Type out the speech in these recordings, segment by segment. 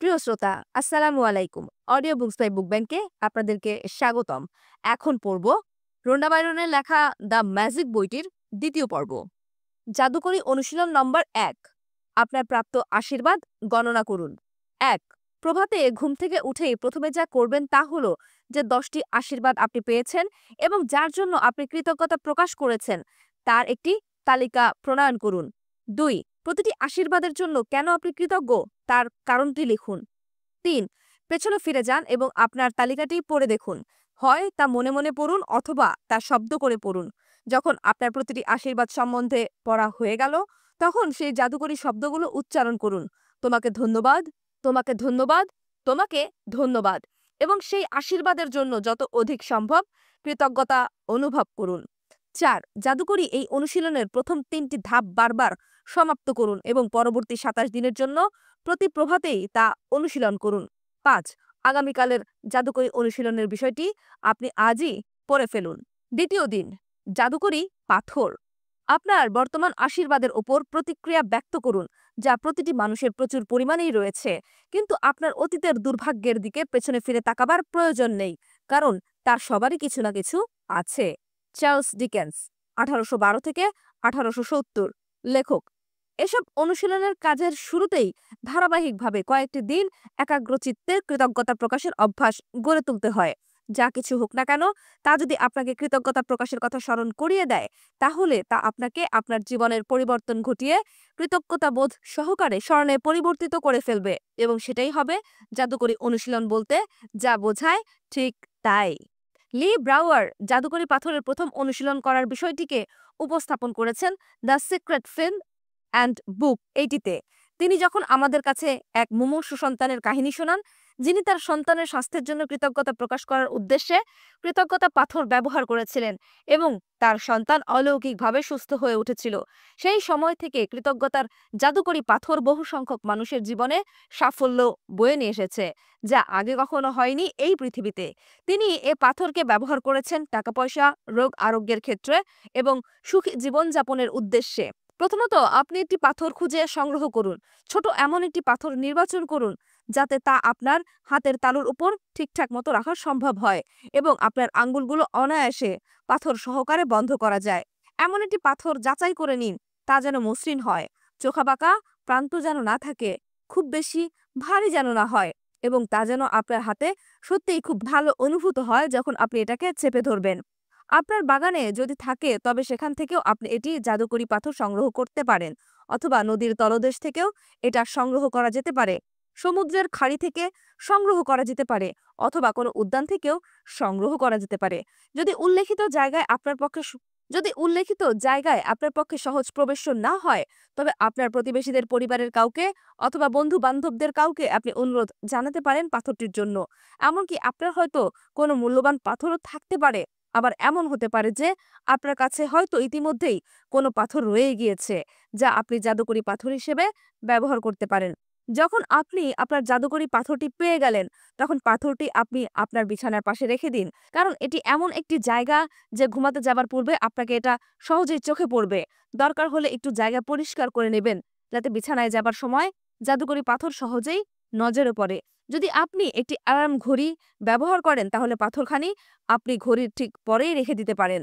প্রিয় শ্রোতা, আসসালামু আলাইকুম। অডিও বুকস বাই বুক ব্যাংকে আপনাদেরকে স্বাগতম। এখন পড়ব রোন্ডা বাইরনের লেখা দ্য ম্যাজিক বইটির দ্বিতীয় পর্ব। জাদুকরী অনুশীলন নম্বর ১। আপনার প্রাপ্ত আশীর্বাদ গণনা করুন। ১। প্রভাতে ঘুম থেকে উঠেই প্রথমে যা করবেন তা হলো যে ১০টি আশীর্বাদ আপনি পেয়েছেন এবং যার জন্য আপনি কৃতজ্ঞতা প্রকাশ করেছেন তার একটি তালিকা প্রণয়ন করুন। ২। প্রতিটি আশীর্বাদের জন্য কেন আপনি কৃতজ্ঞ তার কারণটি লিখুন। ৩। পেছনে ফিরে যান এবং আপনার তালিকাটি পড়ে দেখুন। হয় তা মনে মনে পড়ুন অথবা তা শব্দ করে পড়ুন। যখন আপনার প্রতিটি আশীর্বাদ সম্বন্ধে পড়া হয়ে গেল তখন সেই জাদুকরী শব্দগুলো উচ্চারণ করুন। তোমাকে ধন্যবাদ, তোমাকে ধন্যবাদ, তোমাকে ধন্যবাদ, এবং সেই আশীর্বাদের জন্য যত অধিক সম্ভব কৃতজ্ঞতা অনুভব করুন। ৪। জাদুকরী এই অনুশীলনের প্রথম ৩টি ধাপ বারবার সমাপ্ত করুন এবং পরবর্তী ২৭ দিনের জন্য প্রতি প্রভাতেই তা অনুশীলন করুন। ৫। আগামীকালের জাদুকরী অনুশীলনের বিষয়টি আপনি আজই পড়ে ফেলুন। দ্বিতীয় দিন, জাদুকরী পাথর। আপনার বর্তমান আশীর্বাদের ওপর প্রতিক্রিয়া ব্যক্ত করুন, যা প্রতিটি মানুষের প্রচুর পরিমাণেই রয়েছে, কিন্তু আপনার অতীতের দুর্ভাগ্যের দিকে পেছনে ফিরে তাকাবার প্রয়োজন নেই, কারণ তার সবারই কিছু না কিছু আছে। চার্লস ডিকেন্স, 1812 থেকে 1870, লেখক। এসব অনুশীলনের কাজের শুরুতেই ধারাবাহিকভাবে কয়েকটি দিন একাগ্রচিত্তে কৃতজ্ঞতা প্রকাশের অভ্যাস গড়ে তুলতে হয়। যা কিছু হোক না কেন, তা যদি আপনাকে কৃতজ্ঞতা প্রকাশের কথা স্মরণ করিয়ে দেয়, তাহলে তা আপনাকে আপনার জীবনের পরিবর্তন ঘটিয়ে কৃতজ্ঞতা বোধ সহকারে স্মরণে পরিবর্তিত করে ফেলবে, এবং সেটাই হবে জাদুকরী অনুশীলন বলতে যা বোঝায় ঠিক তাই। লি ব্রাউয়ার জাদুকরী পাথরের প্রথম অনুশীলন করার বিষয়টিকে উপস্থাপন করেছেন the secret film and book এইটিতে। তিনি যখন আমাদের কাছে এক মুমূর্ষু সন্তানের কাহিনী শোনান, যিনি তার সন্তানের স্বাস্থ্যের জন্য কৃতজ্ঞতা প্রকাশ করার উদ্দেশ্যে কৃতজ্ঞতা পাথর ব্যবহার করেছিলেন এবং তার সন্তান অলৌকিকভাবে সুস্থ হয়ে উঠেছিল, সেই সময় থেকে কৃতজ্ঞতার জাদুকরী পাথর বহু সংখ্যক মানুষের জীবনে সাফল্য বয়ে নিয়ে এসেছে, যা আগে কখনো হয়নি এই পৃথিবীতে। তিনি এ পাথরকে ব্যবহার করেছেন টাকা পয়সা, রোগ আরোগ্যের ক্ষেত্রে এবং সুখী জীবনযাপনের উদ্দেশ্যে। প্রথমত, আপনি একটি পাথর খুঁজে সংগ্রহ করুন। ছোট এমন একটি পাথর নির্বাচন করুন যাতে তা আপনার হাতের তালুর উপর ঠিকঠাক মতো রাখা সম্ভব হয় এবং আপনার আঙ্গুলগুলো অনায়াসে পাথর সহকারে বন্ধ করা যায়। এমন একটি পাথর যাচাই করে নিন তা যেন মসৃণ হয়, চোখাবাঁকা প্রান্ত যেন না থাকে, খুব বেশি ভারী যেন না হয়, এবং তা যেন আপনার হাতে সত্যিই খুব ভালো অনুভূত হয় যখন আপনি এটাকে চেপে ধরবেন। আপনার বাগানে যদি থাকে তবে সেখান থেকেও আপনি এটি জাদুকরী পাথর সংগ্রহ করতে পারেন, অথবা নদীর তলদেশ থেকেও এটা সংগ্রহ করা যেতে পারে, সমুদ্রের খাড়ি থেকে সংগ্রহ করা যেতে পারে, অথবা কোনো উদ্যান থেকেও সংগ্রহ করা যেতে পারে। যদি উল্লেখিত জায়গায় আপনার পক্ষে সহজ প্রবেশ না হয়, তবে আপনার প্রতিবেশীদের পরিবারের কাউকে অথবা বন্ধু বান্ধবদের কাউকে আপনি অনুরোধ জানাতে পারেন পাথরটির জন্য। এমনকি আপনার হয়তো কোনো মূল্যবান পাথরও থাকতে পারে। আবার এমন হতে পারে যে আপনার কাছে হয়তো ইতিমধ্যেই কোনো পাথর রয়ে গিয়েছে যা আপনি জাদুকরী পাথর হিসেবে ব্যবহার করতে পারেন। যখন আপনি আপনার জাদুকরী পাথরটি পেয়ে গেলেন, তখন পাথরটি আপনি আপনার বিছানার পাশে রেখে দিন, কারণ এটি এমন একটি জায়গা যে ঘুমাতে যাবার পূর্বে আপনাকে এটা সহজেই চোখে পড়বে। দরকার হলে একটু জায়গা পরিষ্কার করে নেবেন যাতে বিছানায় যাবার সময় জাদুকরী পাথর সহজেই নজরে পড়ে। যদি আপনি একটি অ্যালার্ম ঘড়ি ব্যবহার করেন, তাহলে পাথরখানি আপনি ঘড়ির ঠিক পরেই রেখে দিতে পারেন।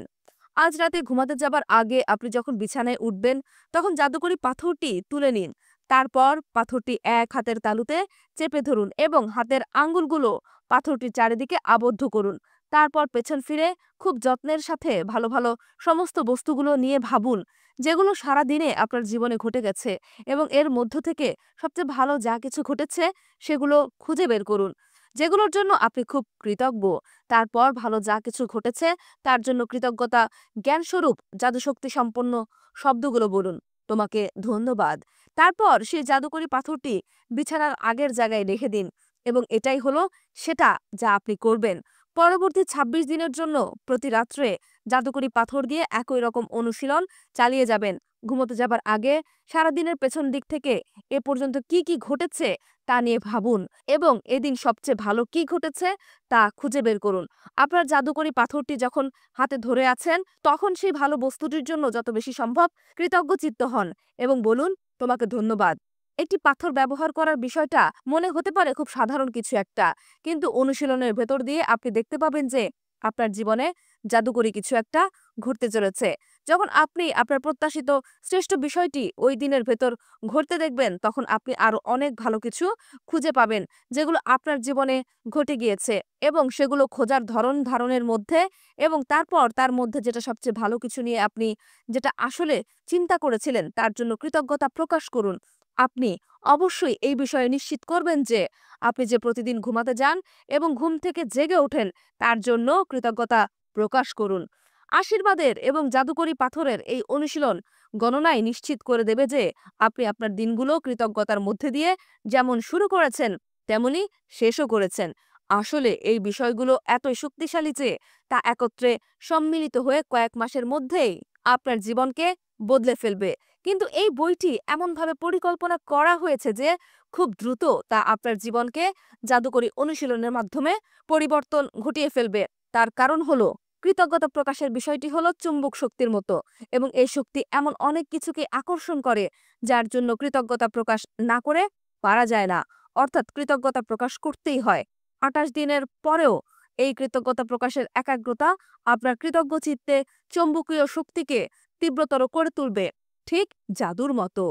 আজ রাতে ঘুমাতে যাবার আগে আপনি যখন বিছানায় উঠবেন, তখন জাদুকরী পাথরটি তুলে নিন। তারপর পাথরটি এক হাতের তালুতে চেপে ধরুন এবং হাতের আঙ্গুলগুলো পাথরটির চারিদিকে আবদ্ধ করুন। তারপর পেছন ফিরে খুব যত্নের সাথে ভালো ভালো সমস্ত বস্তুগুলো নিয়ে ভাবুন, যেগুলো সারা দিনে আপনার জীবনে ঘটে গেছে, এবং এর মধ্য থেকে সবচেয়ে ভালো যা কিছু ঘটেছে সেগুলো খুঁজে বের করুন, যেগুলোর জন্য আপনি খুব কৃতজ্ঞ। তারপর ভালো যা কিছু ঘটেছে তার জন্য কৃতজ্ঞতা জ্ঞানস্বরূপ জাদুশক্তি সম্পন্ন শব্দগুলো বলুন। তোমাকে ধন্যবাদ। তারপর সেই জাদুকরী পাথরটি বিছানার আগের জায়গায় রেখে দিন, এবং এটাই হলো সেটা যা আপনি করবেন। পরবর্তী ২৬ দিনের জন্য প্রতি রাত্রে জাদুকরী পাথর দিয়ে একই রকম অনুশীলন চালিয়ে যাবেন। ঘুমোতে যাবার আগে সারাদিনের পেছন দিক থেকে এ পর্যন্ত কি কি ঘটেছে তা নিয়ে ভাবুন, এবং এদিন সবচেয়ে ভালো কি ঘটেছে তা খুঁজে বের করুন। আপনার জাদুকরী পাথরটি যখন হাতে ধরে আছেন, তখন সেই ভালো বস্তুটির জন্য যত বেশি সম্ভব কৃতজ্ঞ চিত্ত হন এবং বলুন, তোমাকে ধন্যবাদ। একটি পাথর ব্যবহার করার বিষয়টা মনে হতে পারে খুব সাধারণ কিছু একটা, কিন্তু অনুশীলনের ভেতর দিয়ে আপনি দেখতে পাবেন যে আপনার জীবনে জাদুকরী কিছু একটা ঘটতে চলেছে। যখন আপনি আপনার প্রত্যাশিত শ্রেষ্ঠ বিষয়টি ওই দিনের ভেতর ঘটতে দেখবেন, তখন আপনি আরো অনেক ভালো কিছু খুঁজে পাবেন যেগুলো আপনার জীবনে ঘটে গিয়েছে, এবং সেগুলো খোঁজার ধরন ধারণের মধ্যে, এবং তারপর তার মধ্যে যেটা সবচেয়ে ভালো কিছু নিয়ে আপনি যেটা আসলে চিন্তা করেছিলেন তার জন্য কৃতজ্ঞতা প্রকাশ করুন। আপনি অবশ্যই এই বিষয়ে নিশ্চিত করবেন যে আপনি যে প্রতিদিন ঘুমাতে যান এবং ঘুম থেকে জেগে ওঠেন তার জন্য কৃতজ্ঞতা প্রকাশ করুন। আশীর্বাদের এবং জাদুকরী পাথরের এই অনুশীলন গণনায় নিশ্চিত করে দেবে যে আপনি আপনার দিনগুলো কৃতজ্ঞতার মধ্যে দিয়ে যেমন শুরু করেছেন তেমনি শেষও করেছেন। আসলে এই বিষয়গুলো এতই শক্তিশালী যে তা একত্রে সম্মিলিত হয়ে কয়েক মাসের মধ্যেই আপনার জীবনকে বদলে ফেলবে। কিন্তু এই বইটি এমনভাবে পরিকল্পনা করা হয়েছে যে খুব দ্রুত তা আপনার জীবনকে জাদুকরী অনুশীলনের মাধ্যমে পরিবর্তন ঘটিয়ে ফেলবে। তার কারণ হলো কৃতজ্ঞতা প্রকাশের বিষয়টি হলো চুম্বক শক্তির মতো, এবং এই শক্তি এমন অনেক কিছুকে আকর্ষণ করে যার জন্য কৃতজ্ঞতা প্রকাশ না করে পারা যায় না। অর্থাৎ কৃতজ্ঞতা প্রকাশ করতেই হয়। ২৮ দিনের পরেও এই কৃতজ্ঞতা প্রকাশের একাগ্রতা আপনার কৃতজ্ঞ চিত্তে চৌম্বকীয় শক্তিকে তীব্রতর করে তুলবে, ঠিক জাদুর মতো।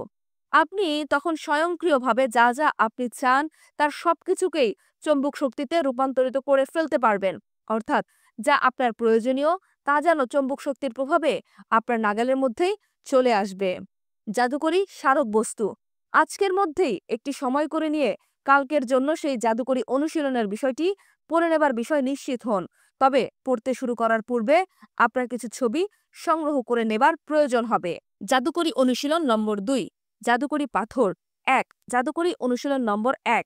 আপনি তখন স্বয়ংক্রিয়ভাবে যা যা আপনি চান তার সবকিছুকেই চৌম্বক শক্তিতে রূপান্তরিত করে ফেলতে পারবেন। অর্থাৎ যা আপনার প্রয়োজনীয় তা যেন চৌম্বক শক্তির প্রভাবে আপনার নাগালের মধ্যেই চলে আসবে। জাদুকরী স্মারক বস্তু। আজকের মধ্যেই একটি সময় করে নিয়ে কালকের জন্য সেই জাদুকরী অনুশীলনের বিষয়টি পড়ে নেবার বিষয় নিশ্চিত হন। তবে পড়তে শুরু করার পূর্বে আপনার কিছু ছবি সংগ্রহ করে নেবার প্রয়োজন হবে। জাদুকরী অনুশীলন নম্বর ২, জাদুকরী পাথর ১। জাদুকরী অনুশীলন নম্বর ১।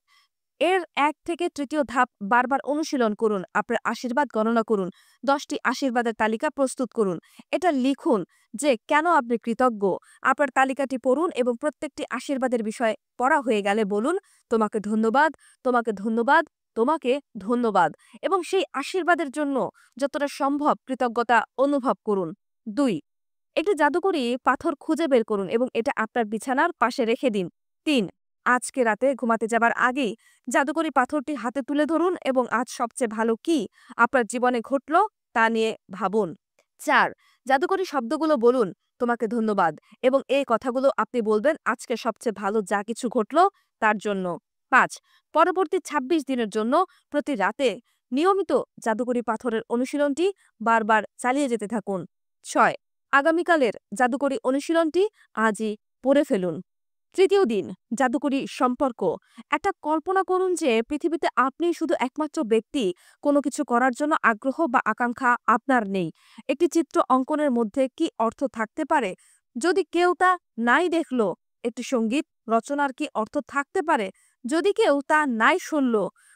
এর ১ থেকে তৃতীয় ধাপ বারবার অনুশীলন করুন। আপনার আশীর্বাদ গণনা করুন। ১০টি আশীর্বাদের তালিকা প্রস্তুত করুন। এটা লিখুন যে কেন আপনি কৃতজ্ঞ। আপনার তালিকাটি পড়ুন এবং প্রত্যেকটি আশীর্বাদের বিষয় পড়া হয়ে গেলে বলুন, তোমাকে ধন্যবাদ, তোমাকে ধন্যবাদ, তোমাকে ধন্যবাদ, এবং সেই আশীর্বাদের জন্য যতটা সম্ভব কৃতজ্ঞতা অনুভব করুন। ২। একটি জাদুকরী পাথর খুঁজে বের করুন এবং এটা আপনার বিছানার পাশে রেখে দিন। ৩। আজকে রাতে ঘুমাতে যাবার আগেই জাদুকরী পাথরটি হাতে তুলে ধরুন এবং আজ সবচেয়ে ভালো কি আপনার জীবনে ঘটল তা নিয়ে ভাবুন। ৪। জাদুকরী শব্দগুলো বলুন, তোমাকে ধন্যবাদ, এবং এই কথাগুলো আপনি বলবেন আজকে সবচেয়ে ভালো যা কিছু ঘটল তার জন্য। ৫। পরবর্তী ২৬ দিনের জন্য প্রতি রাতে নিয়মিত জাদুকরী পাথরের অনুশীলনটি বারবার চালিয়ে যেতে থাকুন। ৬। আগামীকালের জাদুকরী অনুশীলনটি আজই পড়ে ফেলুন। তৃতীয় দিন, জাদুকরী সম্পর্ক। একটা কল্পনা করুন যে পৃথিবীতে আপনি শুধু একমাত্র ব্যক্তি, কোনো কিছু করার জন্য আগ্রহ বা আকাঙ্ক্ষা আপনার নেই। একটি চিত্র অঙ্কনের মধ্যে কি অর্থ থাকতে পারে যদি কেউ তা নাই দেখল? একটি সঙ্গীত রচনার কি অর্থ থাকতে পারে যদি কেউ তা নাই শুনল?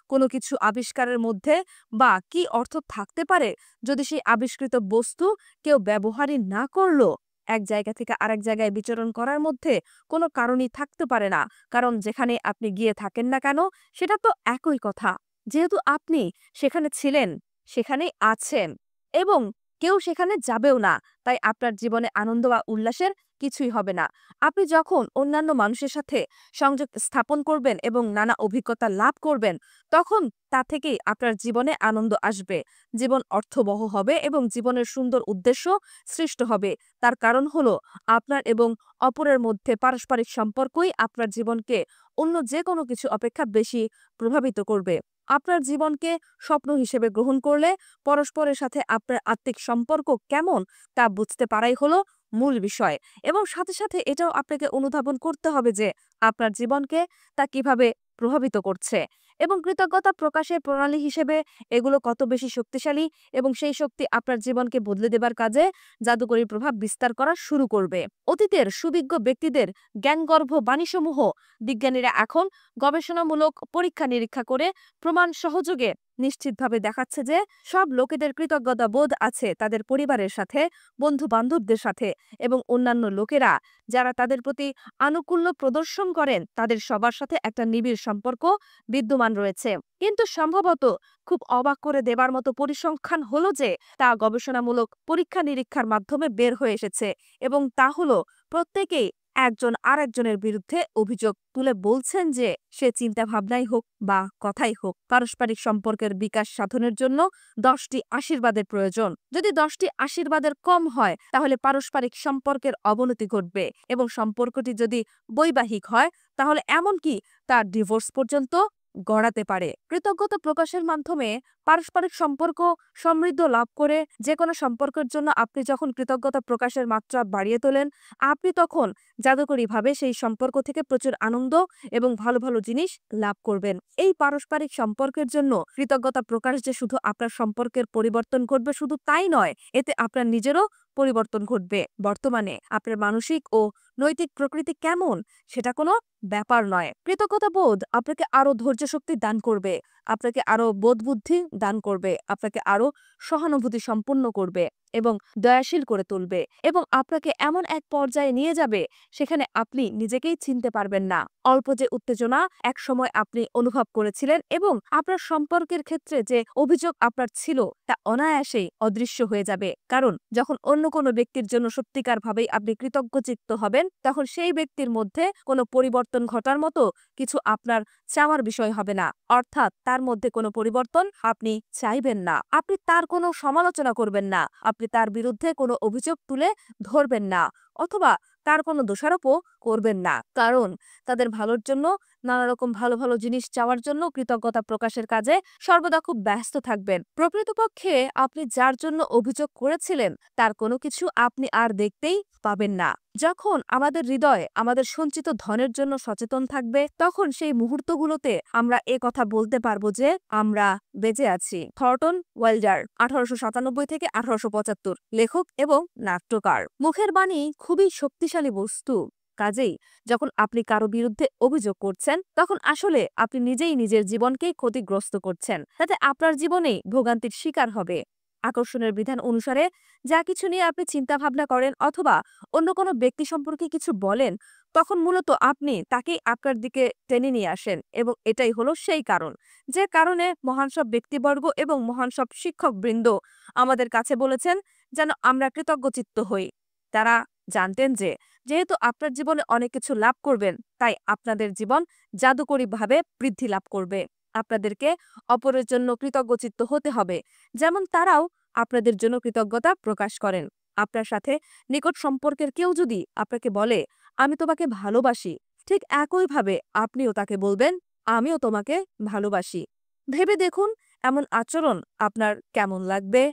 কোনো কিছু আবিষ্কারের মধ্যে বা কি অর্থ থাকতে পারে যদি সেই আবিষ্কৃত বস্তু কেউ ব্যবহারই না করল? এক জায়গা থেকে আরেক জায়গায় বিচরণ করার মধ্যে কোনো কারণই থাকতে পারে না, কারণ যেখানে আপনি গিয়ে থাকেন না কেন সেটা তো একই কথা। যেহেতু আপনি সেখানে ছিলেন, সেখানেই আছেন, এবং কেউ সেখানে যাবেও না, তাই আপনার জীবনে আনন্দ বা উল্লাসের কিছুই হবে না। আপনি যখন অন্যান্য মানুষের সাথে সংযোগ স্থাপন করবেন এবং নানা অভিজ্ঞতা লাভ করবেন, তখন তা থেকেই আপনার জীবনে আনন্দ আসবে, জীবন অর্থবহ হবে এবং জীবনের সুন্দর উদ্দেশ্য সৃষ্ট হবে। তার কারণ হলো আপনার এবং অপরের মধ্যে পারস্পরিক সম্পর্কই আপনার জীবনকে অন্য যে কোনো কিছু অপেক্ষা বেশি প্রভাবিত করবে। আপনার জীবনকে স্বপ্ন হিসেবে গ্রহণ করলে পরস্পরের সাথে আপনার আত্মিক সম্পর্ক কেমন তা বুঝতে পারাই হলো মূল বিষয়, এবং সাথে সাথে এটাও আপনাকে অনুধাবন করতে হবে যে আপনার জীবনকে তা কিভাবে প্রভাবিত করছে, এবং কৃতজ্ঞতা প্রকাশের প্রণালী হিসেবে এগুলো কত বেশি শক্তিশালী, এবং সেই শক্তি আপনার জীবনকে বদলে দেবার কাজে জাদুকরী প্রভাব বিস্তার করা শুরু করবে। অতীতের সুবিজ্ঞ ব্যক্তিদের জ্ঞানগর্ভ বাণীসমূহ বিজ্ঞানীরা এখন গবেষণামূলক পরীক্ষা নিরীক্ষা করে প্রমাণ সহযোগে নিশ্চিতভাবে দেখাচ্ছে যে সব লোকেদের কৃতজ্ঞতা বোধ আছে তাদের পরিবারের সাথে, বন্ধু বান্ধবদের সাথে, এবং অন্যান্য লোকেরা যারা তাদের প্রতি আনুকূল্য প্রদর্শন করেন তাদের সবার সাথে একটা নিবিড় সম্পর্ক বিদ্যমান রয়েছে। কিন্তু সম্ভবত খুব অবাক করে দেবার মতো পরিসংখ্যান হলো যে তা গবেষণামূলক পরীক্ষা নিরীক্ষার মাধ্যমে বের হয়ে এসেছে, এবং তা হলো প্রত্যেকেই একজন আরেকজনের বিরুদ্ধে অভিযোগ তুলে বলছেন যে সে চিন্তা ভাবনাই হোক বা কথাই হোক পারস্পরিক সম্পর্কের বিকাশ সাধনের জন্য 10টি আশীর্বাদের প্রয়োজন। যদি 10টি আশীর্বাদের কম হয় তাহলে পারস্পরিক সম্পর্কের অবনতি ঘটবে এবং সম্পর্কটি যদি বৈবাহিক হয় তাহলে এমনকি তার ডিভোর্স পর্যন্ত গড়াতে পারে। কৃতজ্ঞতা প্রকাশের মাধ্যমে পারস্পরিক সম্পর্ক সমৃদ্ধ লাভ করে। যে কোনো সম্পর্কের জন্য আপনি যখন কৃতজ্ঞতা প্রকাশের মাত্রা বাড়িয়ে তোলেন, আপনি তখন জাদুকরীভাবে সেই সম্পর্ক থেকে প্রচুর আনন্দ এবং ভালো ভালো জিনিস লাভ করবেন। এই পারস্পরিক সম্পর্কের জন্য কৃতজ্ঞতা প্রকাশ যে শুধু আপনার সম্পর্কের পরিবর্তন ঘটবে শুধু তাই নয়, এতে আপনার নিজেরও পরিবর্তন ঘটবে। বর্তমানে আপনার মানসিক ও নৈতিক প্রকৃতি কেমন সেটা কোনো ব্যাপার নয়। কৃতজ্ঞতা বোধ আপনাকে আরো ধৈর্য শক্তি দান করবে, আপনাকে আরো বোধ বুদ্ধি দান করবে, আপনাকে আরো সহানুভূতি সম্পন্ন করবে এবং দয়াশীল করে তুলবে এবং আপনাকে এমন এক পর্যায়ে নিয়ে যাবে সেখানে আপনি নিজেকেই চিনতে পারবেন না। অল্প যে উত্তেজনা একসময় আপনি অনুভব করেছিলেন এবং আপনার সম্পর্কের ক্ষেত্রে যে অভিযোগ আপনার ছিল তা অনায়াসেই অদৃশ্য হয়ে যাবে। কারণ যখন অন্য কোনো ব্যক্তির জন্য সত্যিকার ভাবেই আপনি কৃতজ্ঞচিত্ত হবেন তখন সেই ব্যক্তির মধ্যে কোনো পরিবর্তন ঘটার মতো কিছু আপনার চাওয়ার বিষয় হবে না। অর্থাৎ তার মধ্যে কোনো পরিবর্তন আপনি চাইবেন না, আপনি তার কোনো সমালোচনা করবেন না, আপনি তার বিরুদ্ধে কোনো অভিযোগ তুলে ধরবেন না অথবা তার কোনো দোষারোপও করবেন না। কারণ তাদের ভালোর জন্য নানা রকম ভালো ভালো জিনিস চাওয়ার জন্য কৃতজ্ঞতা প্রকাশের কাজে সর্বদা খুব ব্যস্ত থাকবেন। প্রকৃতপক্ষে আপনি যার জন্য অভিযোগ করেছিলেন তার কোনো কিছু আপনি আর দেখতেই পাবেন না। যখন আমাদের হৃদয় আমাদের সঞ্চিত ধনের জন্য সচেতন থাকবে তখন সেই মুহূর্তগুলোতে আমরা এ কথা বলতে পারবো যে আমরা বেঁচে আছি। থর্টন ওয়েল্ডার 1897 থেকে 1875, লেখক এবং নাট্যকার। মুখের বাণী খুবই শক্তিশালী বস্তু। কাজেই যখন আপনি কারো বিরুদ্ধে অভিযোগ করছেন তখন আসলে আপনি নিজেই নিজের জীবনকেই ক্ষতিগ্রস্ত করছেন, তাতে আপনার জীবনেই ভোগান্তির শিকার হবে। আকর্ষণের বিধান অনুসারে যা কিছু নিয়ে আপনি চিন্তা ভাবনা করেন অথবা অন্য কোনো ব্যক্তি সম্পর্কে কিছু বলেন তখন মূলত আপনি তাকেই আপনার দিকে টেনে নিয়ে আসেন এবং এটাই হলো সেই কারণ যে কারণে মহান সব ব্যক্তিবর্গ এবং মহান সব শিক্ষকবৃন্দ আমাদের কাছে বলেছেন যেন আমরা কৃতজ্ঞচিত্ত হই। তারা জানতেন যে যেহেতু আপনার জীবনে অনেক কিছু লাভ করবেন তাই আপনাদের জীবন জাদুকরীভাবে বৃদ্ধি লাভ করবে। আপনাদেরকে অপরের জন্য কৃতজ্ঞচিত্ত হতে হবে যেমন তারাও আপনাদের জন্য কৃতজ্ঞতা প্রকাশ করেন। আপনার সাথে নিকট সম্পর্কের কেউ যদি আপনাকে বলে আমি তোমাকে ভালোবাসি, ঠিক একইভাবে আপনিও তাকে বলবেন আমিও তোমাকে ভালোবাসি। ভেবে দেখুন এমন আচরণ আপনার কেমন লাগবে।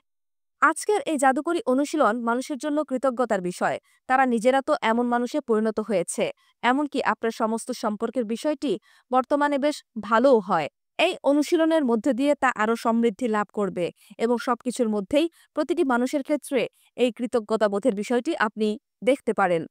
আজকের এই জাদুকরী অনুশীলন মানুষের জন্য কৃতজ্ঞতার বিষয়। তারা নিজেরা তো এমন মানুষে পরিণত হয়েছে, এমনকি আপনার সমস্ত সম্পর্কের বিষয়টি বর্তমানে বেশ ভালোও হয়। এই অনুশীলনের মধ্যে দিয়ে তা আরো সমৃদ্ধি লাভ করবে এবং সবকিছুর মধ্যেই প্রতিটি মানুষের ক্ষেত্রে এই কৃতজ্ঞতাবোধের বিষয়টি আপনি দেখতে পারেন।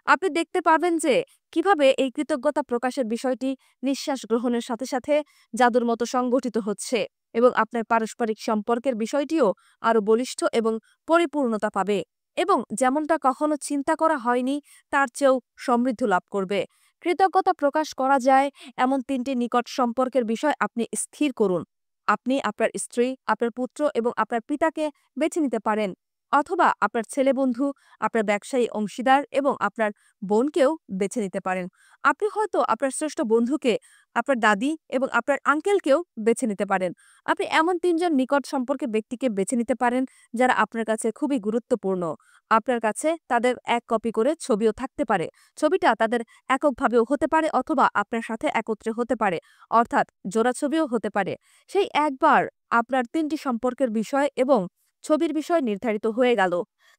আপনি দেখতে পাবেন যে কিভাবে এই কৃতজ্ঞতা প্রকাশের বিষয়টি নিঃশ্বাস গ্রহণের সাথে সাথে জাদুর মতো সংগঠিত হচ্ছে এবং আপনার পারস্পরিক সম্পর্কের বিষয়টিও আরো বলিষ্ঠ এবং পরিপূর্ণতা পাবে এবং যেমনটা কখনো চিন্তা করা হয়নি তার চেয়েও সমৃদ্ধ লাভ করবে। কৃতজ্ঞতা প্রকাশ করা যায় এমন 3টি নিকট সম্পর্কের বিষয় আপনি স্থির করুন। আপনি আপনার স্ত্রী, আপনার পুত্র এবং আপনার পিতাকে বেছে নিতে পারেন অথবা আপনার ছেলে বন্ধু, আপনার ব্যবসায়ী অংশীদার এবং আপনার বোনকেও বেছে নিতে পারেন। আপনি হয়তো আপনার শ্রেষ্ঠ বন্ধুকে, আপনার দাদি এবং আপনার আঙ্কেলকেও বেছে নিতে পারেন। আপনি এমন 3জন নিকট সম্পর্কে ব্যক্তিকে বেছে নিতে পারেন যারা আপনার কাছে খুবই গুরুত্বপূর্ণ। আপনার কাছে তাদের এক কপি করে ছবিও থাকতে পারে। ছবিটা তাদের এককভাবেও হতে পারে অথবা আপনার সাথে একত্রে হতে পারে, অর্থাৎ জোড়া ছবিও হতে পারে। সেই একবার আপনার 3টি সম্পর্কের বিষয় এবং ছবির বিষয় নির্ধারিত হয়ে গেল,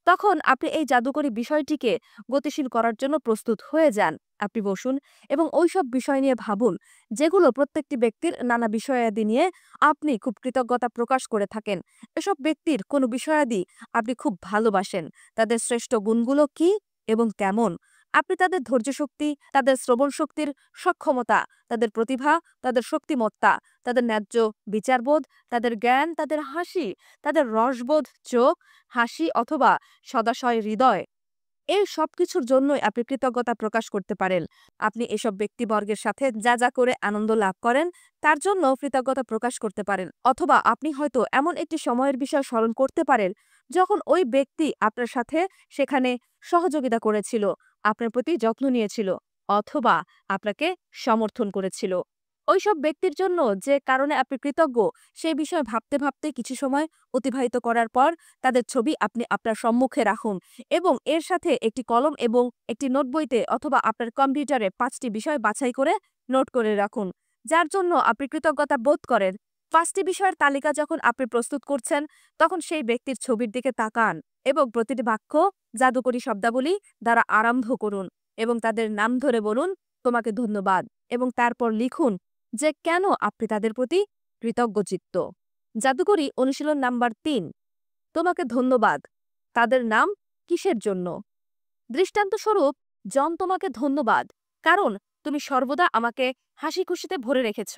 তখন আপনি এই জাদুকরী বিষয়টিকে গতিশীল করার জন্য প্রস্তুত হয়ে যান। আপনি বসুন এবং ওইসব বিষয় নিয়ে ভাবুন যেগুলো প্রত্যেকটি ব্যক্তির নানা বিষয়াদি নিয়ে আপনি খুব কৃতজ্ঞতা প্রকাশ করে থাকেন। এসব ব্যক্তির কোনো বিষয়াদি আপনি খুব ভালোবাসেন, তাদের শ্রেষ্ঠ গুণগুলো কি এবং কেমন। আপনি তাদের ধৈর্য শক্তি, তাদের শ্রবণ শক্তির সক্ষমতা, তাদের প্রতিভা, তাদের শক্তিমত্তা, তাদের ন্যায্য বিচারবোধ, তাদের জ্ঞান, তাদের হাসি, তাদের রসবোধ চোখ, হাসি অথবা সদাশয় হৃদয়, এই সবকিছুর জন্যই আপনি কৃতজ্ঞতা প্রকাশ করতে পারেন। আপনি এসব ব্যক্তিবর্গের সাথে যা যা করে আনন্দ লাভ করেন তার জন্য কৃতজ্ঞতা প্রকাশ করতে পারেন অথবা আপনি হয়তো এমন একটি সময়ের বিষয় স্মরণ করতে পারেন যখন ওই ব্যক্তি আপনার সাথে সেখানে সহযোগিতা করেছিল। আপনার প্রতি যত্ন নিয়েছিল অথবা আপনাকে সমর্থন করেছিল। ওইসব ব্যক্তির জন্য যে কারণে আপনি কৃতজ্ঞ সেই বিষয়ে ভাবতে ভাবতে কিছু সময় অতিবাহিত করার পর তাদের ছবি আপনি আপনার সম্মুখে রাখুন এবং এর সাথে একটি কলম এবং একটি নোট বইতে অথবা আপনার কম্পিউটারে 5টি বিষয় বাছাই করে নোট করে রাখুন যার জন্য আপনি কৃতজ্ঞতা বোধ করেন। 5টি বিষয়ের তালিকা যখন আপনি প্রস্তুত করছেন তখন সেই ব্যক্তির ছবির দিকে তাকান এবং প্রতিটি বাক্য জাদুকরী শব্দাবলী দ্বারা আরম্ভ করুন এবং তাদের নাম ধরে বলুন তোমাকে ধন্যবাদ এবং তারপর লিখুন যে কেন আপনি তাদের প্রতি কৃতজ্ঞচিত্ত। জাদুকরী অনুশীলন নাম্বার 3, তোমাকে ধন্যবাদ। তাদের নাম কিসের জন্য? দৃষ্টান্তস্বরূপ, জন তোমাকে ধন্যবাদ কারণ তুমি সর্বদা আমাকে হাসি খুশিতে ভরে রেখেছ।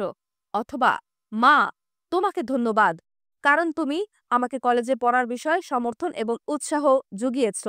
অথবা মা, তোমাকে ধন্যবাদ কারণ তুমি আমাকে কলেজে পড়ার বিষয়ে সমর্থন এবং উৎসাহ জুগিয়েছ।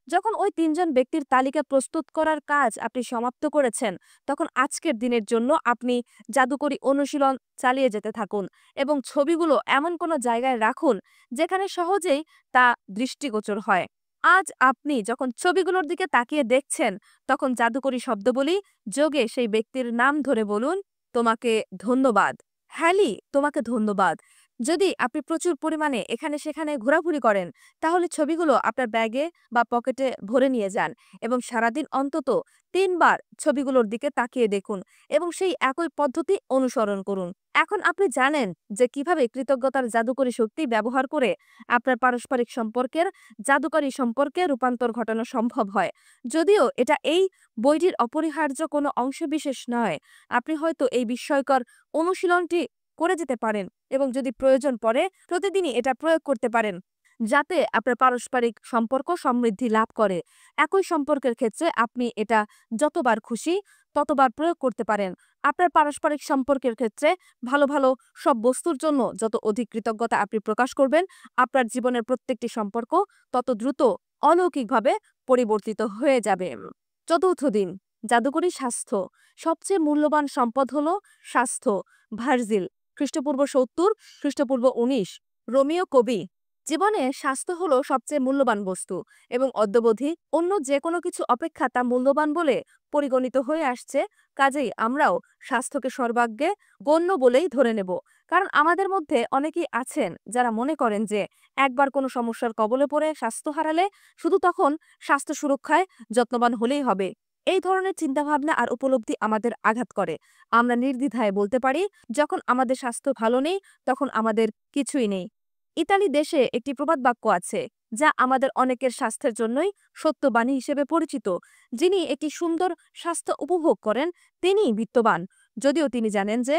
যখন ওই 3জন ব্যক্তির তালিকা প্রস্তুত করার কাজ আপনি সমাপ্ত করেছেন তখন আজকের দিনের জন্য আপনি জাদুকরী অনুশীলন চালিয়ে যেতে থাকুন এবং ছবিগুলো এমন কোনো জায়গায় রাখুন যেখানে সহজেই তা দৃষ্টিগোচর হয়। আজ আপনি যখন ছবিগুলোর দিকে তাকিয়ে দেখছেন তখন জাদুকরী শব্দবলী যোগে সেই ব্যক্তির নাম ধরে বলুন তোমাকে ধন্যবাদ। হ্যালি, তোমাকে ধন্যবাদ। যদি আপনি প্রচুর পরিমাণে এখানে সেখানে ঘোরাঘুরি করেন তাহলে ছবিগুলো আপনার ব্যাগে বা পকেটে ভরে নিয়ে যান এবং সারাদিন অন্তত 3বার ছবিগুলোর দিকে তাকিয়ে দেখুন এবং সেই একই পদ্ধতি অনুসরণ করুন। এখন আপনি জানেন যে কিভাবে কৃতজ্ঞতার জাদুকরী শক্তি ব্যবহার করে আপনার পারস্পরিক সম্পর্কের জাদুকরী সম্পর্কে রূপান্তর ঘটানো সম্ভব হয়। যদিও এটা এই বইটির অপরিহার্য কোনো অংশবিশেষ নয়, আপনি হয়তো এই বিস্ময়কর অনুশীলনটি করে যেতে পারেন এবং যদি প্রয়োজন পড়ে প্রতিদিনই এটা প্রয়োগ করতে পারেন যাতে আপনার পারস্পরিক সম্পর্ক সমৃদ্ধি লাভ করে। একই সম্পর্কের ক্ষেত্রে আপনি এটা যতবার খুশি ততবার প্রয়োগ করতে পারেন। আপনার পারস্পরিক সম্পর্কের ক্ষেত্রে ভালো ভালো সব বস্তুর জন্য যত অধিক কৃতজ্ঞতা আপনি প্রকাশ করবেন আপনার জীবনের প্রত্যেকটি সম্পর্ক তত দ্রুত অলৌকিকভাবে পরিবর্তিত হয়ে যাবে। চতুর্থ দিন, জাদুকরী স্বাস্থ্য। সবচেয়ে মূল্যবান সম্পদ হল স্বাস্থ্য। ভার্জিল, খ্রিস্টপূর্ব 70, খ্রিস্টপূর্ব 19। রোমিও কবি। জীবনে স্বাস্থ্য হলো সবচেয়ে মূল্যবান বস্তু এবং অদ্যাবধি অন্য যে কোনো কিছু অপেক্ষা তা মূল্যবান বলে পরিগণিত হয়ে আসছে। কাজেই আমরাও স্বাস্থ্যকে সর্বাগ্যে গণ্য বলেই ধরে নেব, কারণ আমাদের মধ্যে অনেকেই আছেন যারা মনে করেন যে একবার কোনো সমস্যার কবলে পড়ে স্বাস্থ্য হারালে শুধু তখন স্বাস্থ্য সুরক্ষায় যত্নবান হলেই হবে। এই ধরনের চিন্তাভাবনা আর উপলব্ধি আমাদের আঘাত করে। আমরা নির্দ্বিধায় বলতে পারি যখন আমাদের স্বাস্থ্য ভালো নেই তখন আমাদের কিছুই নেই। ইতালি দেশে একটি প্রবাদ বাক্য আছে যা আমাদের অনেকের স্বাস্থ্যের জন্যই সত্যবাণী হিসেবে পরিচিত। যিনি একটি সুন্দর স্বাস্থ্য উপভোগ করেন তিনিই বিত্তবান, যদিও তিনি জানেন যে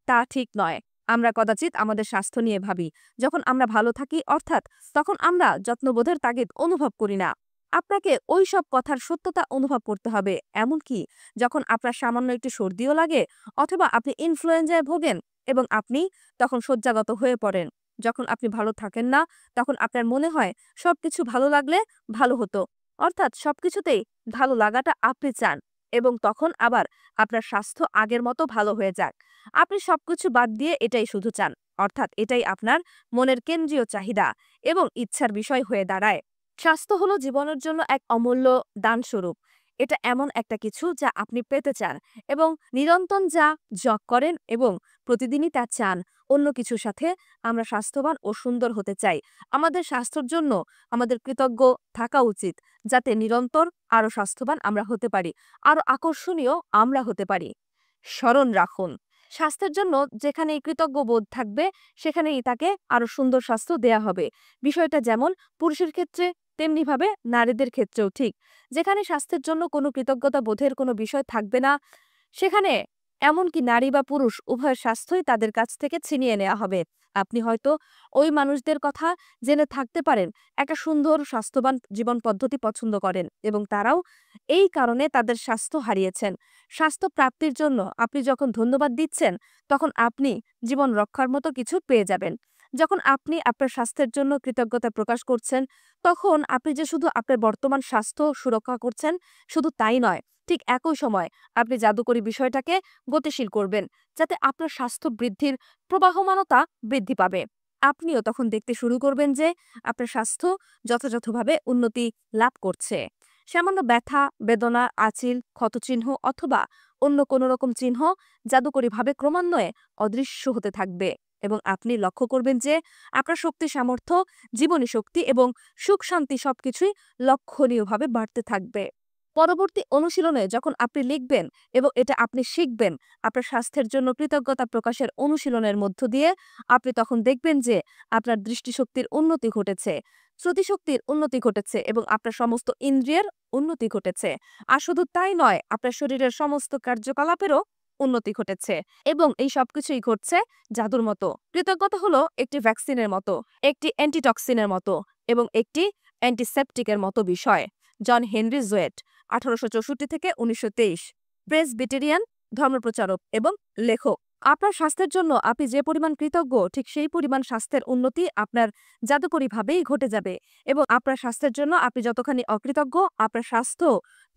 তা ঠিক নয়। আমরা কদাচিৎ আমাদের স্বাস্থ্য নিয়ে ভাবি যখন আমরা ভালো থাকি, অর্থাৎ তখন আমরা যত্নবোধের তাগিদ অনুভব করি না। আপনাকে ওই সব কথার সত্যতা অনুভব করতে হবে, এমনকি যখন আপনার সামান্য একটু সর্দিও লাগে অথবা আপনি ইনফ্লুয়েঞ্জায় ভোগেন এবং আপনি তখন শয্যাগত হয়ে পড়েন। যখন আপনি ভালো থাকেন না তখন আপনার মনে হয় সবকিছু ভালো লাগলে ভালো হতো, অর্থাৎ সবকিছুতেই ভালো লাগাটা আপনি চান এবং তখন আবার আপনার স্বাস্থ্য আগের মতো ভালো হয়ে যাক। আপনি সবকিছু বাদ দিয়ে এটাই শুধু চান, অর্থাৎ এটাই আপনার মনের কেন্দ্রীয় চাহিদা এবং ইচ্ছার বিষয় হয়ে দাঁড়ায়। স্বাস্থ্য হলো জীবনের জন্য এক অমূল্য দানস্বরূপ। এটা এমন একটা কিছু যা আপনি পেতে চান এবং নিরন্তর যা জগ করেন এবং প্রতিদিনই তা চান। অন্য কিছুর সাথে আমরা স্বাস্থ্যবান ও সুন্দর হতে চাই। আমাদের স্বাস্থ্যের জন্য আমাদের কৃতজ্ঞ থাকা উচিত যাতে নিরন্তর আরও স্বাস্থ্যবান আমরা হতে পারি, আরও আকর্ষণীয় আমরা হতে পারি। স্মরণ রাখুন, স্বাস্থ্যের জন্য যেখানেই কৃতজ্ঞ বোধ থাকবে সেখানেই তাকে আরও সুন্দর স্বাস্থ্য দেয়া হবে। বিষয়টা যেমন পুরুষের ক্ষেত্রে তেমনিভাবে নারীদের ক্ষেত্রেও ঠিক। যেখানে স্বাস্থ্যের জন্য কোনো কৃতজ্ঞতা বোধের কোনো বিষয় থাকবে না সেখানে এমনকি নারী বা পুরুষ উভয়ের স্বাস্থ্যই তাদের কাছ থেকে ছিনিয়ে নেওয়া হবে। আপনি হয়তো ওই মানুষদের কথা জেনে থাকতে পারেন একটা সুন্দর স্বাস্থ্যবান জীবন পদ্ধতি পছন্দ করেন এবং তারাও এই কারণে তাদের স্বাস্থ্য হারিয়েছেন। স্বাস্থ্য প্রাপ্তির জন্য আপনি যখন ধন্যবাদ দিচ্ছেন তখন আপনি জীবন রক্ষার মতো কিছু পেয়ে যাবেন। যখন আপনি আপনার স্বাস্থ্যের জন্য কৃতজ্ঞতা প্রকাশ করছেন তখন আপনি যে শুধু আপনার বর্তমান স্বাস্থ্য সুরক্ষা করছেন শুধু তাই নয়, ঠিক একই সময় আপনি জাদুকরী বিষয়টাকে গতিশীল করবেন যাতে আপনার স্বাস্থ্য বৃদ্ধির প্রবাহমানতা বৃদ্ধি পাবে। আপনিও তখন দেখতে শুরু করবেন যে আপনার স্বাস্থ্য যথাযথভাবে উন্নতি লাভ করছে। সামান্য ব্যথা, বেদনা, আঁচিল, ক্ষতচিহ্ন অথবা অন্য কোনো রকম চিহ্ন জাদুকরীভাবে ক্রমান্বয়ে অদৃশ্য হতে থাকবে এবং আপনি লক্ষ্য করবেন যে আপনার শক্তি, সামর্থ্য, জীবনী শক্তি এবং সুখ শান্তি সবকিছুই লক্ষণীয়ভাবে বাড়তে থাকবে। পরবর্তী অনুশীলনে যখন আপনি লিখবেন এবং এটা আপনি শিখবেন, আপনার স্বাস্থ্যের জন্য কৃতজ্ঞতা প্রকাশের অনুশীলনের মধ্য দিয়ে আপনি তখন দেখবেন যে আপনার দৃষ্টিশক্তির উন্নতি ঘটেছে, শ্রুতিশক্তির উন্নতি ঘটেছে এবং আপনার সমস্ত ইন্দ্রিয়ের উন্নতি ঘটেছে। আর শুধু তাই নয়, আপনার শরীরের সমস্ত কার্যকলাপেরও উন্নতি ঘটেছে এবং এই সবকিছুই ঘটছে জাদুর মতো। কৃতজ্ঞতা হলো একটি ভ্যাকসিনের মতো, একটি অ্যান্টিটক্সিনের মতো এবং একটি অ্যান্টিসেপটিকের মতো বিষয়। জন হেনরি জোয়েট, 1864 থেকে 1923, প্রেসবিটেরিয়ান ধর্মপ্রচারক এবং লেখক। আপনার স্বাস্থ্যের জন্য আপনি যে পরিমাণ কৃতজ্ঞ, ঠিক সেই পরিমাণ স্বাস্থ্যের উন্নতি আপনার জাদুকরীভাবেই ঘটে যাবে এবং আপনার স্বাস্থ্যের জন্য আপনি যতখানি অকৃতজ্ঞ, আপনার স্বাস্থ্য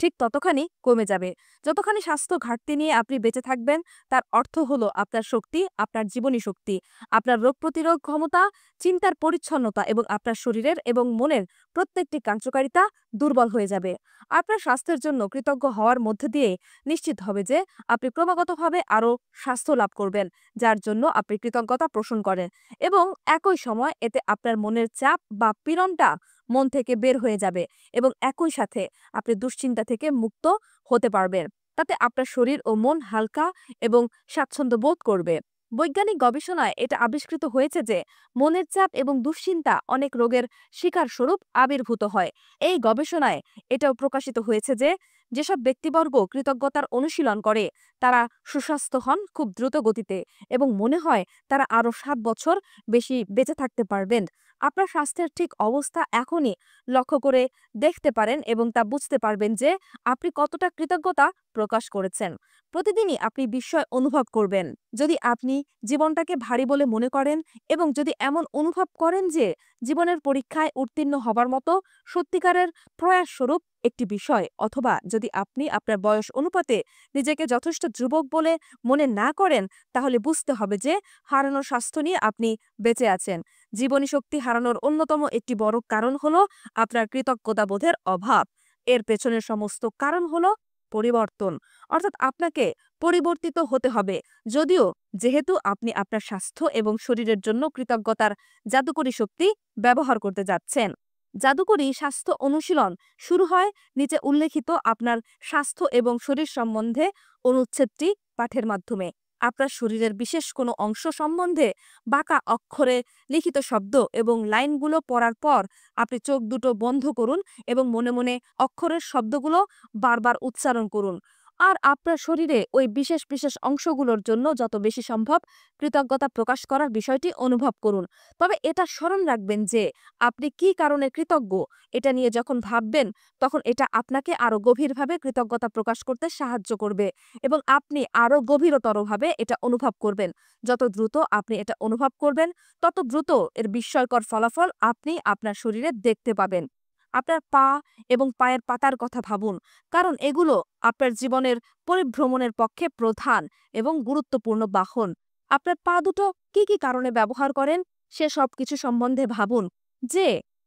ঠিক ততখানি কমে যাবে। যতখানি স্বাস্থ্য ঘাটতি নিয়ে আপনি বেঁচে থাকবেন, তার অর্থ হলো আপনার শক্তি, আপনার জীবনী শক্তি, আপনার রোগ প্রতিরোধ ক্ষমতা, চিন্তার পরিচ্ছন্নতা এবং আপনার শরীরের এবং মনের প্রত্যেকটি কার্যকারিতা দুর্বল হয়ে যাবে। আপনার স্বাস্থ্যের জন্য কৃতজ্ঞ হওয়ার মধ্যে দিয়ে নিশ্চিত হবে যে আপনি ক্রমাগতভাবে আরও স্বাস্থ্য লাভ করবেন, যার জন্য আপনি কৃতজ্ঞতা পোষণ করেন এবং একই সময় এতে আপনার মনের চাপ বা পীড়নটা মন থেকে বের হয়ে যাবে এবং একই সাথে আপনি দুশ্চিন্তা থেকে মুক্ত হতে পারবেন। তাতে আপনার শরীর ও মন হালকা এবং স্বাচ্ছন্দ্য বোধ করবে। বৈজ্ঞানিক গবেষণায় এটা আবিষ্কৃত হয়েছে যে মনের চাপ এবং দুশ্চিন্তা অনেক রোগের শিকার স্বরূপ আবির্ভূত হয়। এই গবেষণায় এটাও প্রকাশিত হয়েছে যে যেসব ব্যক্তিবর্গ কৃতজ্ঞতার অনুশীলন করে তারা সুস্বাস্থ্য হন খুব দ্রুত গতিতে এবং মনে হয় তারা আরও 7 বছর বেশি বেঁচে থাকতে পারবেন। আপনার স্বাস্থ্যের ঠিক অবস্থা এখনই লক্ষ্য করে দেখতে পারেন এবং তা বুঝতে পারবেন যে আপনি কতটা কৃতজ্ঞতা প্রকাশ করেছেন। প্রতিদিনই আপনি বিস্ময় অনুভব করবেন যদি আপনি জীবনটাকে ভারী বলে মনে করেন এবং যদি এমন অনুভব করেন যে জীবনের পরীক্ষায় উত্তীর্ণ হবার মতো সত্যিকারের প্রয়াসস্বরূপ একটি বিষয়, অথবা যদি আপনি আপনার বয়স অনুপাতে নিজেকে যথেষ্ট যুবক বলে মনে না করেন, তাহলে বুঝতে হবে যে হারানো স্বাস্থ্য নিয়ে আপনি বেঁচে আছেন। জীবনী শক্তি হারানোর অন্যতম একটি বড় কারণ হলো আপনার কৃতজ্ঞতাবোধের অভাব। এর পেছনের সমস্ত কারণ হলো পরিবর্তন, অর্থাৎ আপনাকে পরিবর্তিত হতে হবে। যদিও যেহেতু আপনি আপনার স্বাস্থ্য এবং শরীরের জন্য কৃতজ্ঞতার জাদুকরী শক্তি ব্যবহার করতে যাচ্ছেন। জাদুকরী স্বাস্থ্য অনুশীলন শুরু হয় নিচে উল্লেখিত আপনার স্বাস্থ্য এবং শরীর সম্বন্ধে অনুচ্ছেদটি পাঠের মাধ্যমে। আপনার শরীরের বিশেষ কোনো অংশ সম্বন্ধে বাঁকা অক্ষরে লিখিত শব্দ এবং লাইনগুলো পড়ার পর আপনি চোখ দুটো বন্ধ করুন এবং মনে মনে অক্ষরের শব্দগুলো বারবার উচ্চারণ করুন। আর আপনার শরীরে ওই বিশেষ বিশেষ অংশগুলোর জন্য যত বেশি সম্ভব কৃতজ্ঞতা প্রকাশ করার বিষয়টি অনুভব করুন। তবে এটা স্মরণ রাখবেন যে আপনি কী কারণে কৃতজ্ঞ এটা নিয়ে যখন ভাববেন, তখন এটা আপনাকে আরও গভীরভাবে কৃতজ্ঞতা প্রকাশ করতে সাহায্য করবে এবং আপনি আরও গভীরতরভাবে এটা অনুভব করবেন। যত দ্রুত আপনি এটা অনুভব করবেন, তত দ্রুত এর বিস্ময়কর ফলাফল আপনি আপনার শরীরে দেখতে পাবেন। আপনার পা এবং পায়ের পাতার কথা ভাবুন, কারণ এগুলো আপনার জীবনের পরিভ্রমণের পক্ষে প্রধান এবং গুরুত্বপূর্ণ বাহন। আপনার পা দুটো কি কি কারণে ব্যবহার করেন সে সব কিছু সম্বন্ধে ভাবুন। যে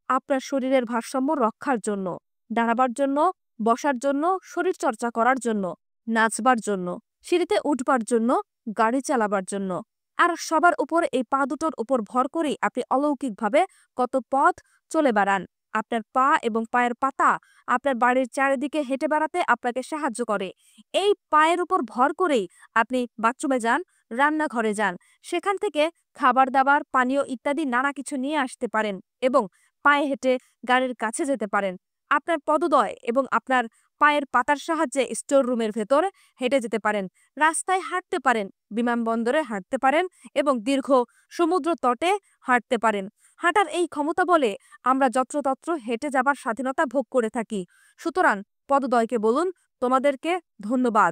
আপনার শরীরের ভারসাম্য রক্ষার জন্য, দাঁড়াবার জন্য, বসার জন্য, শরীরচর্চা করার জন্য, নাচবার জন্য, সিঁড়িতে উঠবার জন্য, গাড়ি চালাবার জন্য। আর সবার উপর এই পা দুটোর উপর ভর করেই আপনি অলৌকিকভাবে কত পথ চলে বেড়ান। আপনার পা এবং পায়ের পাতা আপনার বাড়ির চারিদিকে হেঁটে বেড়াতে আপনাকে সাহায্য করে। এই পায়ের উপর ভর করেই আপনি বাথরুমে যান, রান্নাঘরে যান, সেখান থেকে খাবার দাবার, পানীয় ইত্যাদি নানা কিছু নিয়ে আসতে পারেন এবং পায়ে হেঁটে গাড়ির কাছে যেতে পারেন। আপনার পদদয় এবং আপনার পায়ের পাতার সাহায্যে স্টোর রুমের ভেতর হেঁটে যেতে পারেন, রাস্তায় হাঁটতে পারেন, বিমানবন্দরে হাঁটতে পারেন এবং দীর্ঘ সমুদ্র তটে হাঁটতে পারেন। হাঁটার এই ক্ষমতা বলে আমরা যত্রতত্র হেঁটে যাবার স্বাধীনতা ভোগ করে থাকি। সুতরাং পদদয়কে বলুন তোমাদেরকে ধন্যবাদ।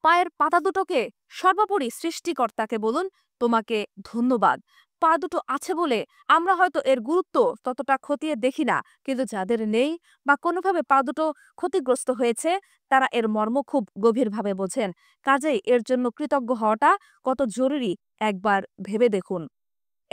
পায়ের পাতা দুটোকে সর্বোপরি সৃষ্টিকর্তাকে বলুন তোমাকে ধন্যবাদ। পা দুটো আছে বলে আমরা হয়তো এর গুরুত্ব ততটা খতিয়ে দেখি না, কিন্তু যাদের নেই বা কোনোভাবে পা দুটো ক্ষতিগ্রস্ত হয়েছে তারা এর মর্ম খুব গভীরভাবে বোঝেন। কাজেই এর জন্য কৃতজ্ঞ হওয়াটা কত জরুরি একবার ভেবে দেখুন।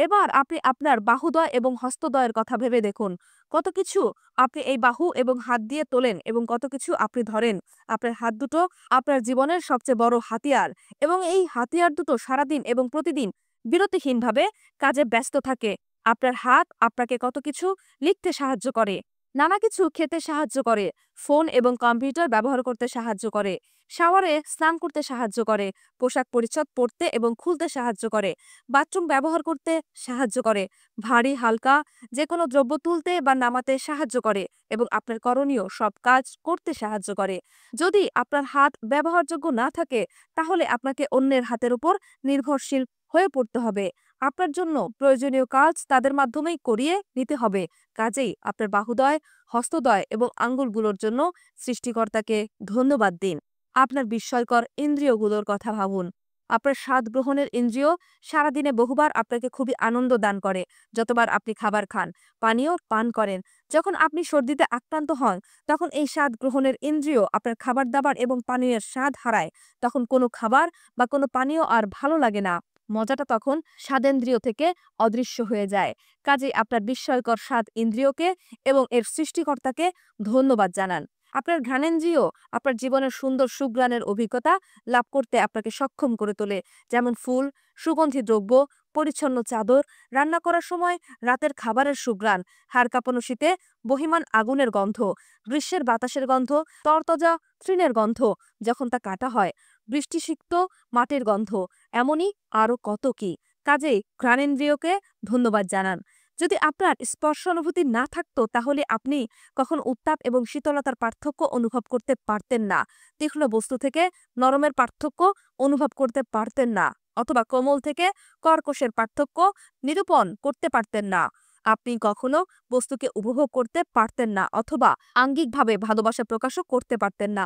এবার আপনি আপনার বাহুদ্বয় এবং হস্তদ্বয়ের কথা ভেবে দেখুন। কত কিছু আপনি এই বাহু এবং হাত দিয়ে তোলেন এবং কত কিছু আপনি ধরেন। আপনার হাত দুটো আপনার জীবনের সবচেয়ে বড় হাতিয়ার এবং এই হাতিয়ার দুটো সারাদিন এবং প্রতিদিন বিরতিহীনভাবে কাজে ব্যস্ত থাকে। আপনার হাত আপনাকে কত কিছু লিখতে সাহায্য করে, নানা কিছু খেতে সাহায্য করে, ফোন এবং কম্পিউটার ব্যবহার করতে সাহায্য করে, শাওয়ারে স্নান করতে সাহায্য করে, পোশাক পরিচ্ছদ পরতে এবং খুলতে সাহায্য করে, বাথরুম ব্যবহার করতে সাহায্য করে, ভারী হালকা যে কোনো দ্রব্য তুলতে বা নামাতে সাহায্য করে এবং আপনার করণীয় সব কাজ করতে সাহায্য করে। যদি আপনার হাত ব্যবহারযোগ্য না থাকে তাহলে আপনাকে অন্যের হাতের উপর নির্ভরশীল হয়ে পড়তে হবে। আপনার জন্য প্রয়োজনীয় কাজ তাদের মাধ্যমেই করিয়ে নিতে হবে। কাজেই আপনার বাহুদ্বয়, হস্তদ্বয় এবং আঙ্গুলগুলোর জন্য সৃষ্টিকর্তাকে ধন্যবাদ দিন। আপনার বিস্ময়কর ইন্দ্রিয়গুলোর কথা ভাবুন। আপনার স্বাদ গ্রহণের ইন্দ্রিয় সারাদিনে বহুবার আপনাকে খুবই আনন্দ দান করে। যতবার আপনি খাবার খান, পানীয় পান করেন, যখন আপনি সর্দিতে আক্রান্ত হন, তখন এই স্বাদ গ্রহণের ইন্দ্রিয় আপনার খাবার দাবার এবং পানীয়ের স্বাদ হারায়। তখন কোনো খাবার বা কোনো পানীয় আর ভালো লাগে না। মজাটা তখন স্বাদেন্দ্রিয় থেকে অদৃশ্য হয়ে যায়। কাজেই আপনার বিস্ময়কর স্বাদ ইন্দ্রিয়কে এবং এর সৃষ্টিকর্তাকে ধন্যবাদ জানান। আপনার ঘ্রাণেন্দ্রিয় আপনার জীবনের সুন্দর সুঘ্রাণের অভিজ্ঞতা লাভ করতে আপনাকে সক্ষম করে তোলে, যেমন ফুল, সুগন্ধি দ্রব্য, পরিচ্ছন্ন চাদর, রান্না করার সময় রাতের খাবারের সুঘ্রাণ, হাড় কাঁপানো শীতে বহিমান আগুনের গন্ধ, গ্রীষ্মের বাতাসের গন্ধ, তরতাজা তৃণের গন্ধ যখন তা কাটা হয়, বৃষ্টিসিক্ত মাটির গন্ধ, এমনই আরও কত কি। কাজেই ঘ্রাণেন্দ্রিয়কে ধন্যবাদ জানান। যদি আপনার স্পর্শ অনুভূতি না থাকতো তাহলে আপনি কখনো উত্তাপ এবং শীতলতার পার্থক্য অনুভব করতে পারতেন না, তীক্ষ্ণ বস্তু থেকে নরমের পার্থক্য অনুভব করতে পারতেন না, অথবা কোমল থেকে কর্কশের পার্থক্য নিরূপণ করতে পারতেন না। আপনি কখনো বস্তুকে উপভোগ করতে পারতেন না, অথবা আঙ্গিকভাবে ভালোবাসা প্রকাশও করতে পারতেন না,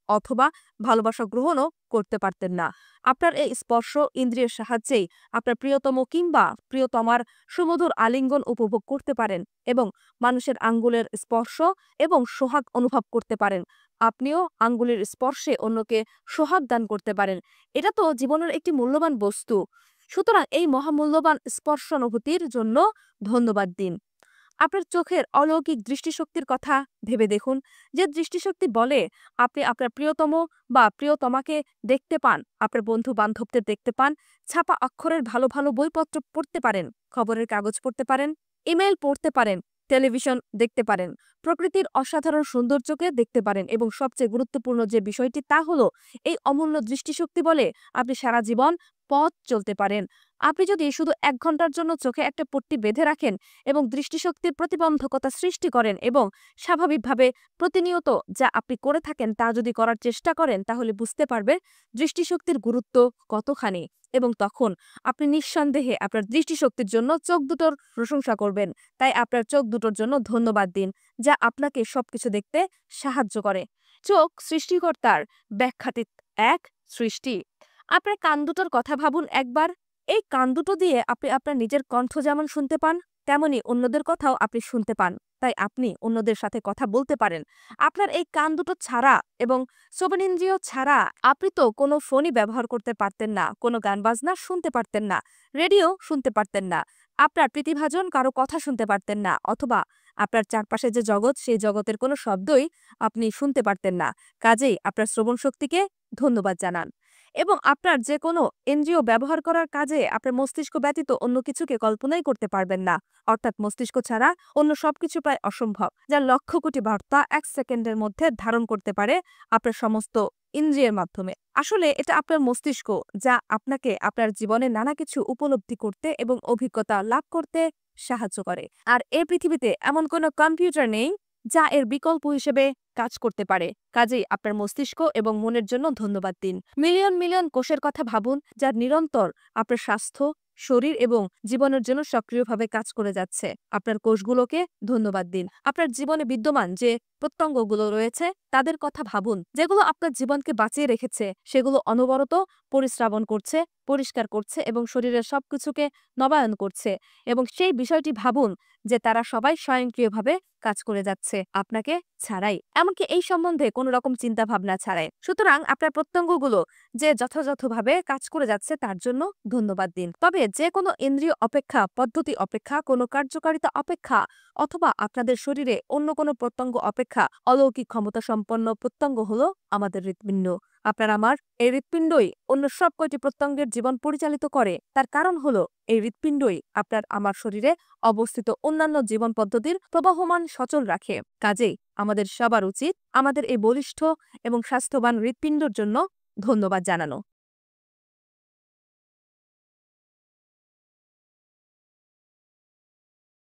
অথবা ভালোবাসা গ্রহণও করতে পারতেন না। আপনার এই স্পর্শ ইন্দ্রিয়ের সাহায্যেই আপনার প্রিয়তম কিংবা প্রিয়তমার সুমধুর আলিঙ্গন উপভোগ করতে পারেন এবং মানুষের আঙ্গুলের স্পর্শ এবং সোহাগ অনুভব করতে পারেন। আপনিও আঙ্গুলের স্পর্শে অন্যকে সোহাগ দান করতে পারেন। এটা তো জীবনের একটি মূল্যবান বস্তু। সুতরাং এই মহামূল্যবান স্পর্শ অনুভূতির জন্য ধন্যবাদ দিন। আপনার চোখের অলৌকিক দৃষ্টিশক্তির কথা ভেবে দেখুন। যে দৃষ্টিশক্তি বলে আপনি আপনার প্রিয়তম বা প্রিয়তমাকে দেখতে পান, আপনার বন্ধু বান্ধবদের দেখতে পান, ছাপা অক্ষরের ভালো ভালো বইপত্র পড়তে পারেন, খবরের কাগজ পড়তে পারেন, ইমেল পড়তে পারেন, টেলিভিশন দেখতে পারেন, প্রকৃতির অসাধারণ সৌন্দর্যকে দেখতে পারেন এবং সবচেয়ে গুরুত্বপূর্ণ যে বিষয়টি তা হলো এই অমূল্য দৃষ্টিশক্তি বলে আপনি সারা জীবন পথ চলতে পারেন। আপনি যদি শুধু 1 ঘন্টার জন্য চোখে একটা পট্টি বেঁধে রাখেন এবং দৃষ্টিশক্তির প্রতিবন্ধকতা সৃষ্টি করেন এবং স্বাভাবিকভাবে প্রতিনিয়ত যা আপনি করে থাকেন তা যদি করার চেষ্টা করেন তাহলে বুঝতে পারবে দৃষ্টিশক্তির গুরুত্ব কতখানি, এবং তখন আপনি নিঃসন্দেহে আপনার দৃষ্টিশক্তির জন্য চোখ দুটোর প্রশংসা করবেন। তাই আপনার চোখ দুটোর জন্য ধন্যবাদ দিন, যা আপনাকে সবকিছু দেখতে সাহায্য করে। চোখ সৃষ্টিকর্তার ব্যাখ্যাতীত এক সৃষ্টি। আপনার কান দুটোর কথা ভাবুন একবার। এই কান দুটো দিয়ে আপনি আপনার নিজের কণ্ঠ যেমন শুনতে পান, তেমনি অন্যদের কথাও আপনি শুনতে পান। তাই আপনি অন্যদের সাথে কথা বলতে পারেন। আপনার এই কান দুটো ছাড়া এবং শ্রবণেন্দ্রিয় ছাড়া আপনি তো কোনো ফোনই ব্যবহার করতে পারতেন না, কোনো গান বাজনা শুনতে পারতেন না, রেডিও শুনতে পারতেন না, আপনার প্রীতিভাজন কারো কথা শুনতে পারতেন না, অথবা আপনার চারপাশে যে জগৎ সেই জগতের কোনো শব্দই আপনি শুনতে পারতেন না। কাজেই আপনার শ্রবণ শক্তিকে ধন্যবাদ জানান। এবং আপনার যে কোনো ইন্দ্রিয় ব্যবহার করার কাজে আপনার মস্তিষ্ক ব্যতীত অন্য কিছুকে কল্পনাই করতে পারবেন না। অর্থাৎ মস্তিষ্ক ছাড়া অন্য সবকিছু প্রায় অসম্ভব, যা লক্ষ কোটি বার্তা 1 সেকেন্ডের মধ্যে ধারণ করতে পারে আপনার সমস্ত ইন্দ্রিয়ের মাধ্যমে। আসলে এটা আপনার মস্তিষ্ক, যা আপনাকে আপনার জীবনে নানা কিছু উপলব্ধি করতে এবং অভিজ্ঞতা লাভ করতে সাহায্য করে। আর এই পৃথিবীতে এমন কোনো কম্পিউটার নেই যা এর বিকল্প হিসেবে কাজ করতে পারে। কাজেই আপনার মস্তিষ্ক এবং মনের জন্য ধন্যবাদ দিন। মিলিয়ন মিলিয়ন কোষের কথা ভাবুন, যা নিরন্তর আপনার স্বাস্থ্য, শরীর এবং জীবনের জন্য সক্রিয়ভাবে কাজ করে যাচ্ছে। আপনার কোষগুলোকে ধন্যবাদ দিন। আপনার জীবনে বিদ্যমান যে প্রত্যঙ্গগুলো রয়েছে তাদের কথা ভাবুন, যেগুলো আপনার জীবনকে বাঁচিয়ে রেখেছে। সেগুলো অনবরত পরিশ্রাবণ করছে, পরিষ্কার করছে এবং শরীরের সবকিছুকে নবায়ন করছে। এবং সেই বিষয়টি ভাবুন যে তারা সবাই স্বয়ংক্রিয়ভাবে কাজ করে যাচ্ছে আপনাকে ছাড়াই, এমনকি এই সম্বন্ধে কোনো রকম চিন্তা ভাবনা ছাড়াই। সুতরাং আপনার প্রত্যঙ্গগুলো যে যথাযথভাবে কাজ করে যাচ্ছে তার জন্য ধন্যবাদ দিন। তবে যে কোনো ইন্দ্রিয় অপেক্ষা, পদ্ধতি অপেক্ষা, কোনো কার্যকারিতা অপেক্ষা অথবা আপনাদের শরীরে অন্য কোনো প্রত্যঙ্গ অপেক্ষা অলৌকিক ক্ষমতা সম্পন্ন প্রত্যঙ্গ হলো আমাদের হৃৎপিণ্ড। আপনার আমার এই হৃৎপিণ্ডই অন্য সব কয়টি প্রত্যঙ্গের জীবন পরিচালিত করে। তার কারণ হলো এই হৃৎপিণ্ডই আপনার আমার শরীরে অবস্থিত অন্যান্য জীবন পদ্ধতির প্রবাহমান সচল রাখে। কাজেই আমাদের সবার উচিত আমাদের এই বলিষ্ঠ এবং স্বাস্থ্যবান হৃৎপিণ্ডের জন্য ধন্যবাদ জানানো।